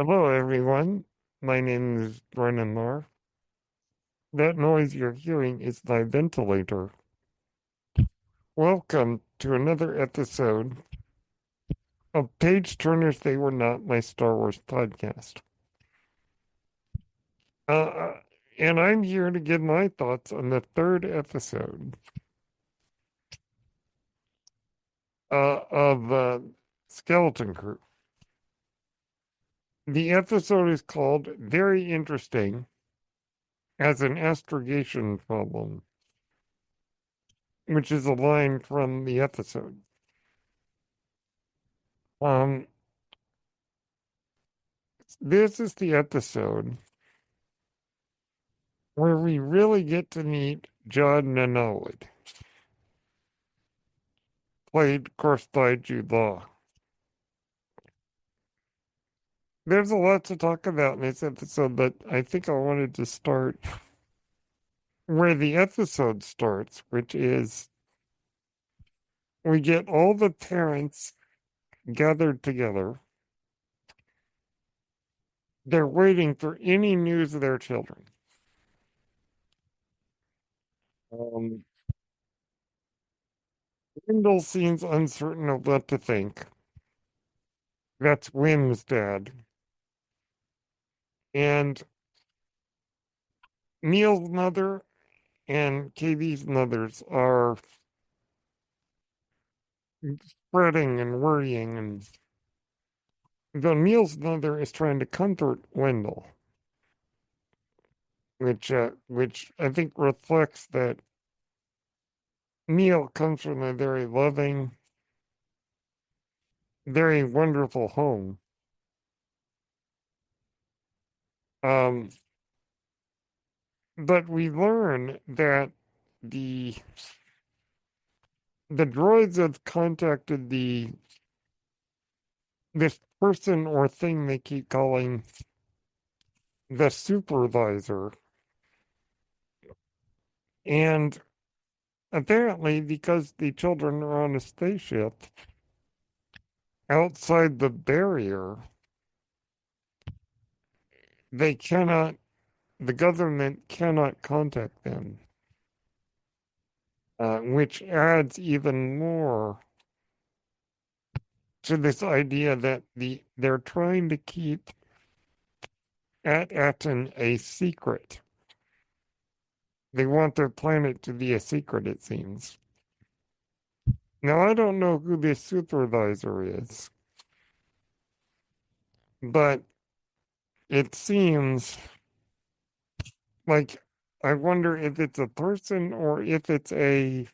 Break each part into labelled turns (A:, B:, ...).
A: Hello, everyone. My name is Brennan Marr. That noise you're hearing is my ventilator. Welcome to another episode of Page Turners They Were Not My Star Wars podcast. Uh, and I'm here to give my thoughts on the third episode of Skeleton Crew. The episode is called Very Interesting as an Astrogation Problem, which is a line from the episode. Um, this is the episode where we really get to meet John Nanowid, played, of course, by Jude Law. There's a lot to talk about in this episode, but I think I wanted to start where the episode starts, which is we get all the parents gathered together. They're waiting for any news of their children. Um, Wendell seems uncertain of what to think. That's Wim's dad. And Neil's mother and KV's mothers are fretting and worrying, and though Neil's mother is trying to comfort Wendell, which I think reflects that Neil comes from a very loving, very wonderful home. Um, but we learn that the the droids have contacted the this person or thing they keep calling the supervisor, and apparently because the children are on a spaceship outside the barrier, they cannot, the government cannot contact them, which adds even more to this idea that they're trying to keep at Aten a secret. They want their planet to be a secret, it seems. Now, I don't know who this supervisor is, but it seems like I wonder if it's a person or if it's a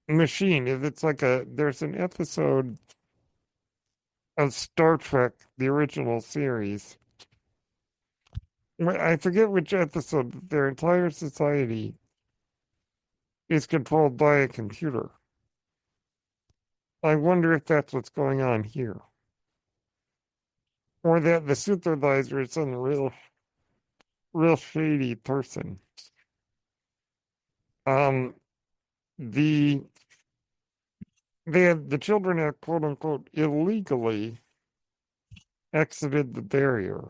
A: machine. If it's like there's an episode of Star Trek, the original series. I forget which episode, but their entire society is controlled by a computer. I wonder if that's what's going on here. Or that the supervisor is some real shady person. Um, the the children have quote unquote illegally exited the barrier.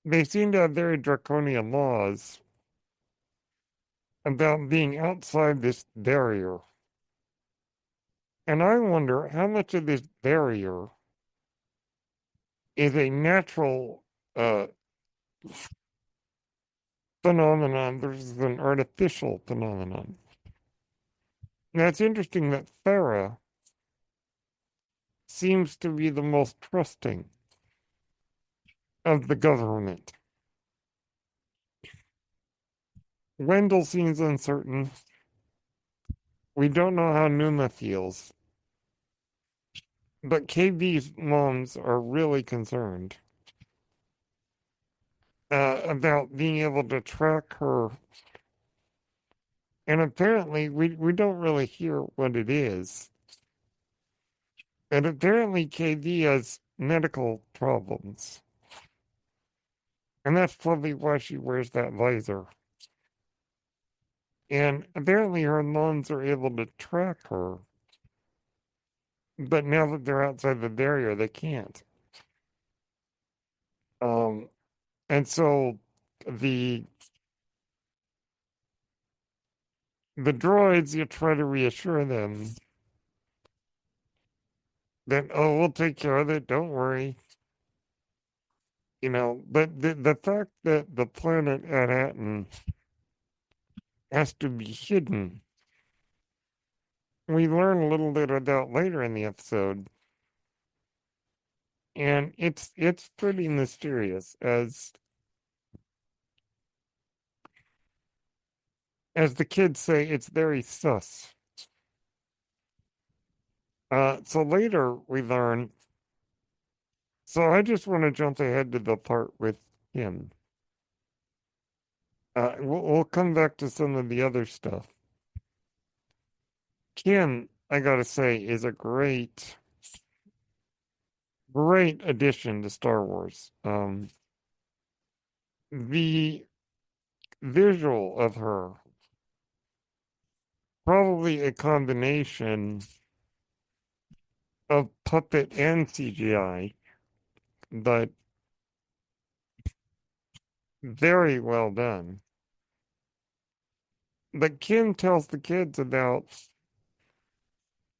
A: They seem to have very draconian laws about being outside this barrier. And I wonder how much of this barrier is a natural uh, phenomenon versus an artificial phenomenon. Now, it's interesting that Farah seems to be the most trusting of the government. Wendell seems uncertain. We don't know how Numa feels. But KV's moms are really concerned about being able to track her. And apparently, we don't really hear what it is. And apparently, KV has medical problems. And that's probably why she wears that visor. And apparently, her moms are able to track her. but now that they're outside the barrier, they can't. Um, and so the the droids, you try to reassure them that, oh, we'll take care of it, don't worry. But the fact that the planet Manhattan has to be hidden, we learn a little bit about later in the episode, and it's pretty mysterious as the kids say, it's very sus. So later we learn. So I just want to jump ahead to the part with him. We'll come back to some of the other stuff. Kim, I gotta say, is a great addition to Star Wars. The visual of her, probably a combination of puppet and CGI, but very well done. But Kim tells the kids about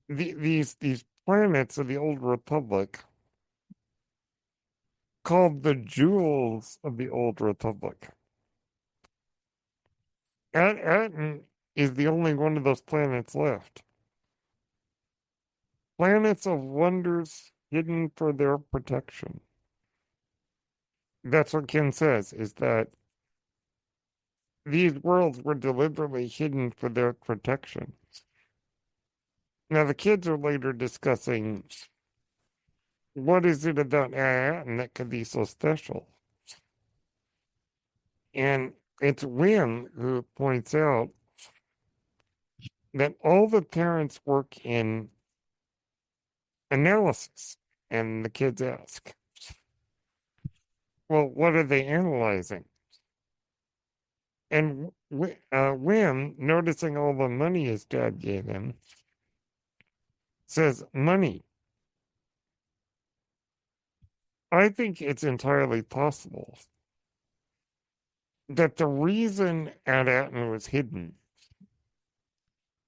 A: these planets of the old Republic called the jewels of the old Republic. Aten is the only one of those planets left. Planets of wonders hidden for their protection. That's what Kim says, is that these worlds were deliberately hidden for their protection. Now, the kids are later discussing what is it about Aten that could be so special. And it's Wim who points out that all the parents work in analysis. And the kids ask, well, what are they analyzing? And Wim, noticing all the money his dad gave him, says, money. I think it's entirely possible that the reason Manhattan was hidden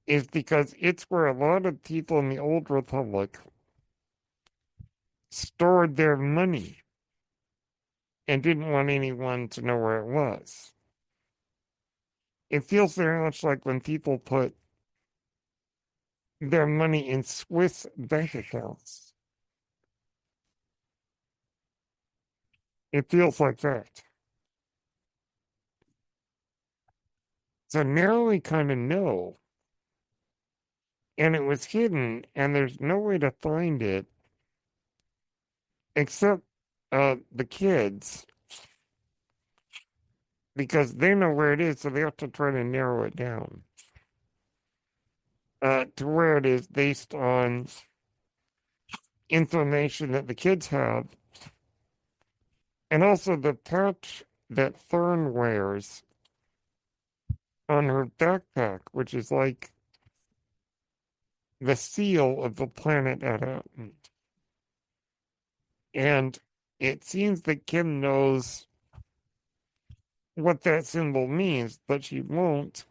A: is because it's where a lot of people in the old Republic stored their money and didn't want anyone to know where it was. It feels very much like when people put their money in Swiss bank accounts. It feels like that. So now we kind of know, and it was hidden, and there's no way to find it except the kids, because they know where it is, so they have to try to narrow it down to where it is based on information that the kids have, and also the patch that Fern wears on her backpack, which is like the seal of the planet Manhattan. And it seems that Kim knows what that symbol means, but she won't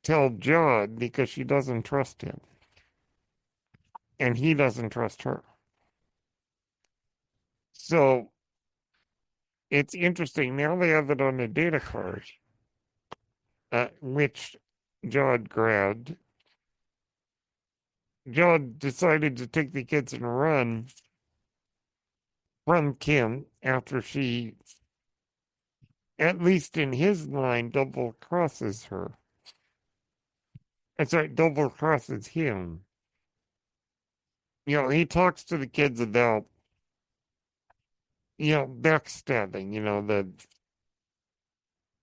A: tell Judd because she doesn't trust him. And he doesn't trust her. So it's interesting. Now they have it on a data card, which Judd grabbed. Judd decided to take the kids and run from Kim after she, at least in his mind, double crosses her. And sorry, double crosses him. He talks to the kids about, backstabbing, that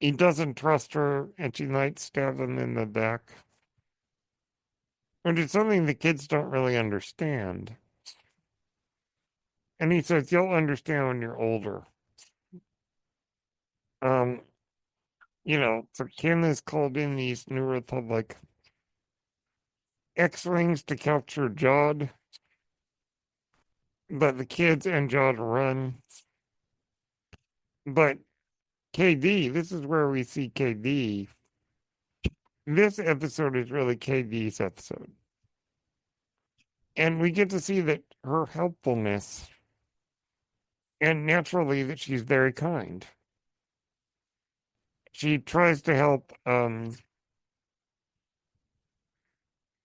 A: he doesn't trust her and she might stab him in the back. And it's something the kids don't really understand. And he says, you'll understand when you're older. Um, so Kim has called in these New Republic X-wings to capture Jod, but the kids and Jod run. But KD, this is where we see KD. This episode is really KD's episode. And we get to see that her helpfulness and naturally that she's very kind. She tries to help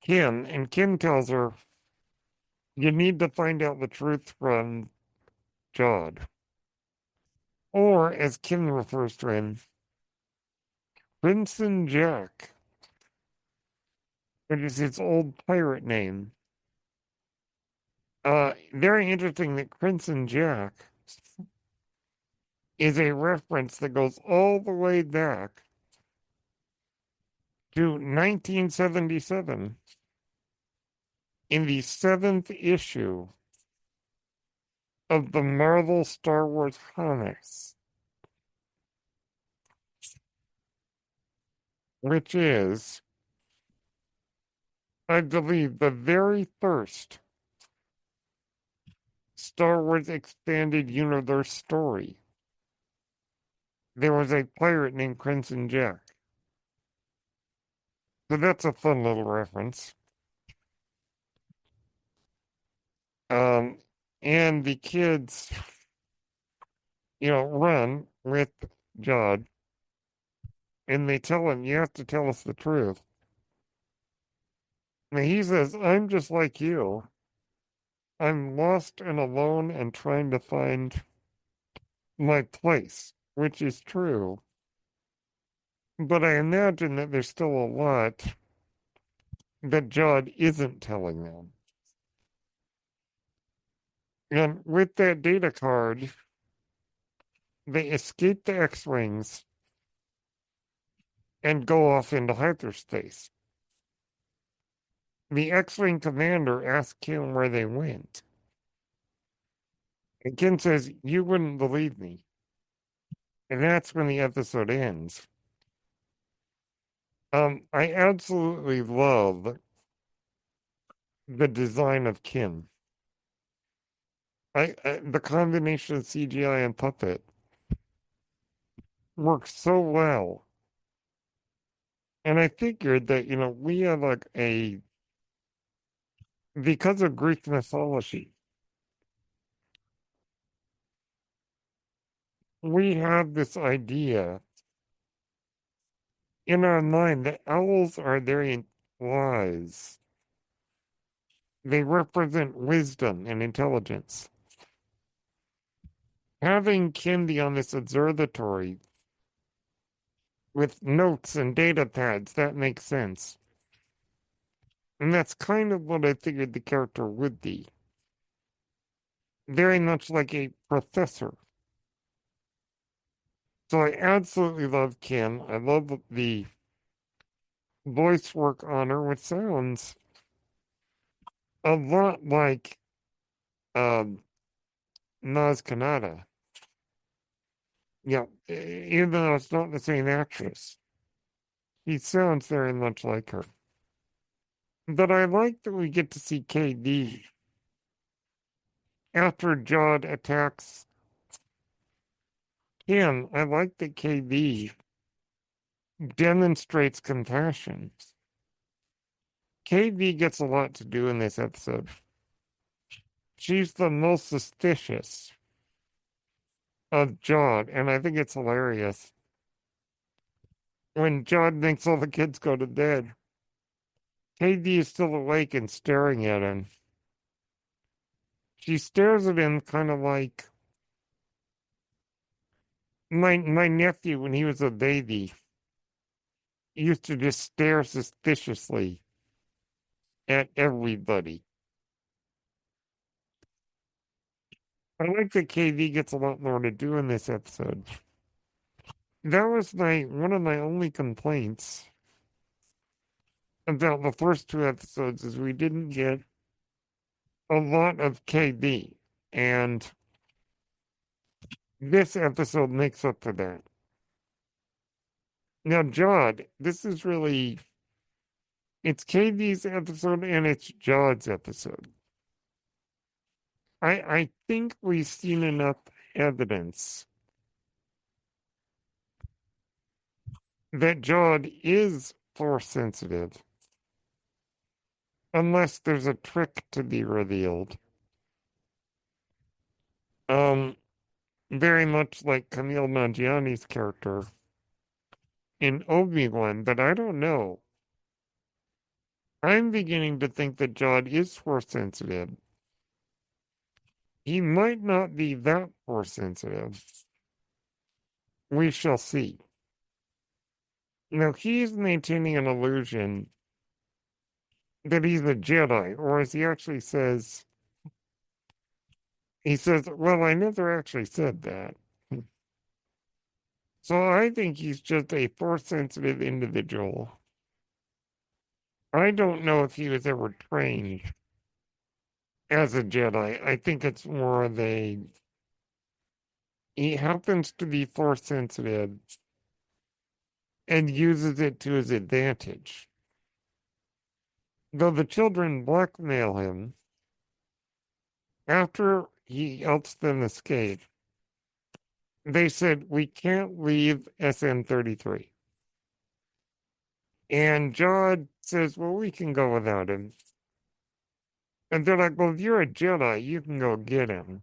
A: Kim, and Kim tells her, you need to find out the truth from Jod. Or, as Kim refers to him, Crimson Jack, which is his old pirate name. Very interesting that Crimson Jack is a reference that goes all the way back to 1977 in the seventh issue of the Marvel Star Wars comics, which is, I believe, the very first Star Wars Expanded Universe story. There was a pirate named Crimson Jack. So that's a fun little reference. Um, and the kids, run with Jod, and they tell him, you have to tell us the truth. And he says, I'm just like you. I'm lost and alone and trying to find my place, which is true. But I imagine that there's still a lot that Jod isn't telling them. And with that data card, they escape the X-Wings and go off into hyperspace. The X-Wing commander asks Kim where they went. And Kim says, you wouldn't believe me. And that's when the episode ends. I absolutely love the design of Kim. The combination of CGI and puppet works so well. And I figured that, we have because of Greek mythology, we have this idea in our mind that owls are very wise. They represent wisdom and intelligence. Having Kindy on this observatory with notes and data pads, that makes sense. And that's kind of what I figured the character would be. Very much like a professor. So I absolutely love Kim. I love the voice work on her, which sounds a lot like um, Naz Kanata. Yeah, even though it's not the same actress, he sounds very much like her. But I like that we get to see KD after Jod attacks him. I like that KD demonstrates compassion. KD gets a lot to do in this episode. She's the most suspicious of Jod, and I think it's hilarious. When Jod makes all the kids go to bed, KD is still awake and staring at him. She stares at him kind of like my nephew when he was a baby used to just stare suspiciously at everybody. I like that KD gets a lot more to do in this episode. That was one of my only complaints about the first two episodes is we didn't get a lot of KB. And this episode makes up for that. Now, Jod, this is really It's KD's episode and it's Jod's episode. I think we've seen enough evidence that Jod is force sensitive, unless there's a trick to be revealed. Um, Very much like Camille Nanjiani's character in Obi-Wan, but I don't know. I'm beginning to think that Jod is force sensitive. He might not be that force sensitive. We shall see. Now, he's maintaining an illusion that he's a Jedi, or as he actually says, he says, well, I never actually said that. So I think he's just a force sensitive individual. I don't know if he was ever trained as a Jedi. I think it's more of a, he happens to be force sensitive and uses it to his advantage. Though the children blackmail him, after he helps them escape, they said, we can't leave SN-33. And Jod says, well, we can go without him. And they're like, well, if you're a Jedi, you can go get him.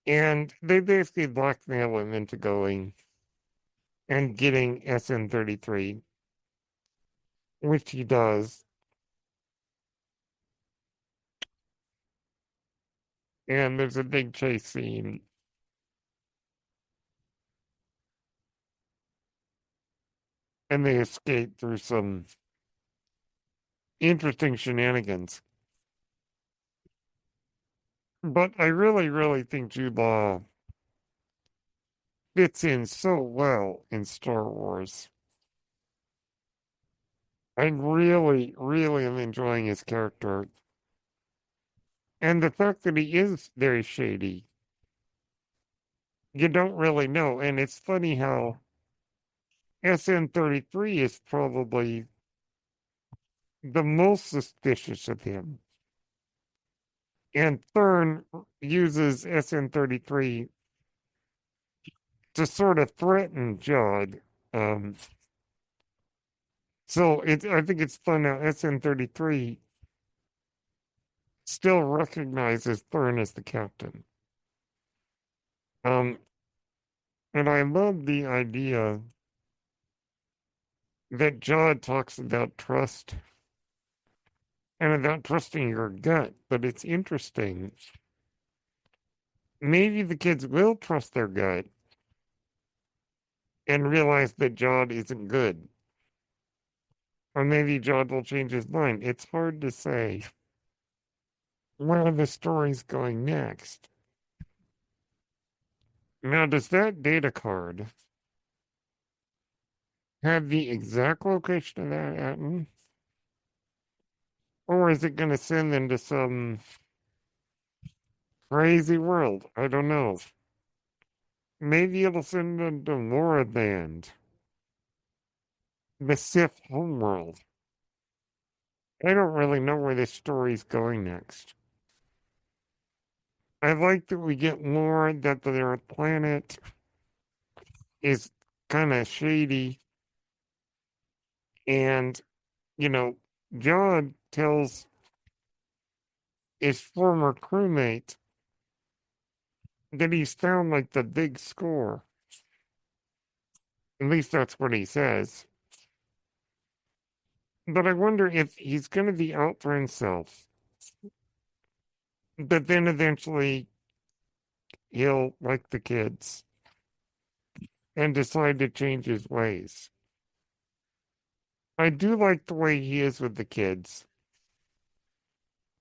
A: And they basically blackmail him into going and getting SN-33, which he does. And there's a big chase scene. And they escape through some interesting shenanigans. But I really, really think Jude Law fits in so well in Star Wars. I really, really am enjoying his character. And the fact that he is very shady, you don't really know. And it's funny how SN-33 is probably the most suspicious of him. And Thurn uses SN-33 to sort of threaten Jod. Um, I think it's fun now. SN-33 still recognizes Thurn as the captain. Um, and I love the idea that Jod talks about trust and about trusting your gut, but it's interesting. Maybe the kids will trust their gut and realize that Jod isn't good. Or maybe Jod will change his mind. It's hard to say where the story's going next. Now, does that data card have the exact location of that atom? Or is it going to send them to some crazy world? I don't know. Maybe it'll send them to Loraband, the Sith homeworld. I don't really know where this story's going next. I like that we get more that their planet is kind of shady. And, you know, John tells his former crewmate that he's found like the big score. At least that's what he says. But I wonder if he's going to be out for himself. But then eventually he'll like the kids and decide to change his ways. I do like the way he is with the kids.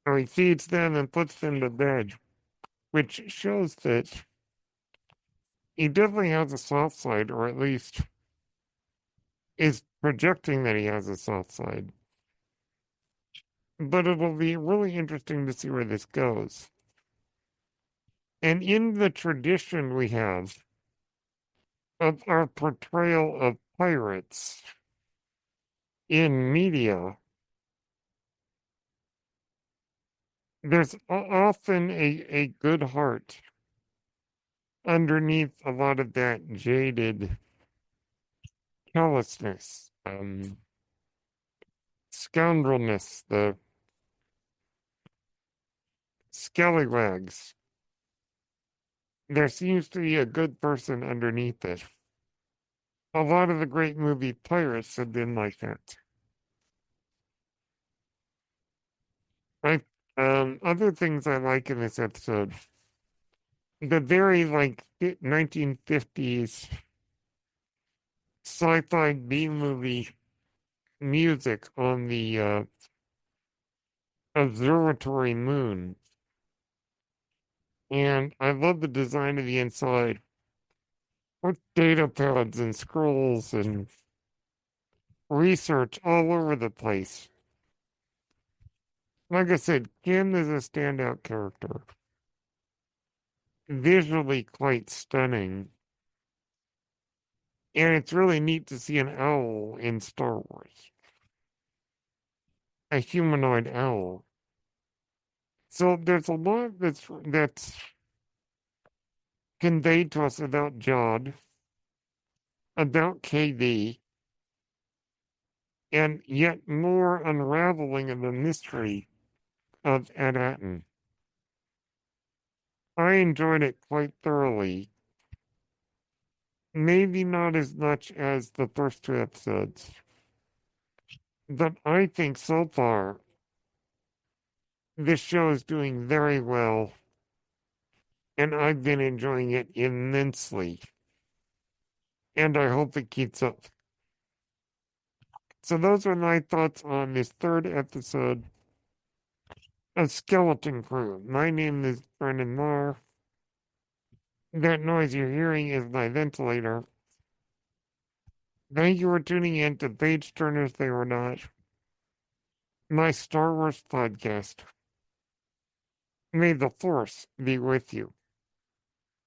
A: How he feeds them and puts them to bed, which shows that he definitely has a soft side, or at least is projecting that he has a soft side. But it'll be really interesting to see where this goes. And in the tradition we have of our portrayal of pirates, in media, there's often a good heart underneath a lot of that jaded callousness, scoundrelness, the scallywags. There seems to be a good person underneath it. A lot of the great movie pirates have been like that. I other things I like in this episode, the very like 1950s sci-fi B movie music on the observatory moon. And I love the design of the inside with data pads and scrolls and research all over the place. Like I said, Kim is a standout character. Visually quite stunning. And it's really neat to see an owl in Star Wars. A humanoid owl. So there's a lot that's conveyed to us about Jod, about KD, and yet more unraveling of the mystery of Adatin. I enjoyed it quite thoroughly. Maybe not as much as the first two episodes, but I think so far this show is doing very well, and I've been enjoying it immensely, and I hope it keeps up. So those are my thoughts on this third episode of Skeleton Crew. My name is Brendan Marr. That noise you're hearing is my ventilator. Thank you for tuning in to Page Turners They Were Not, my Star Wars podcast. May the Force be with you.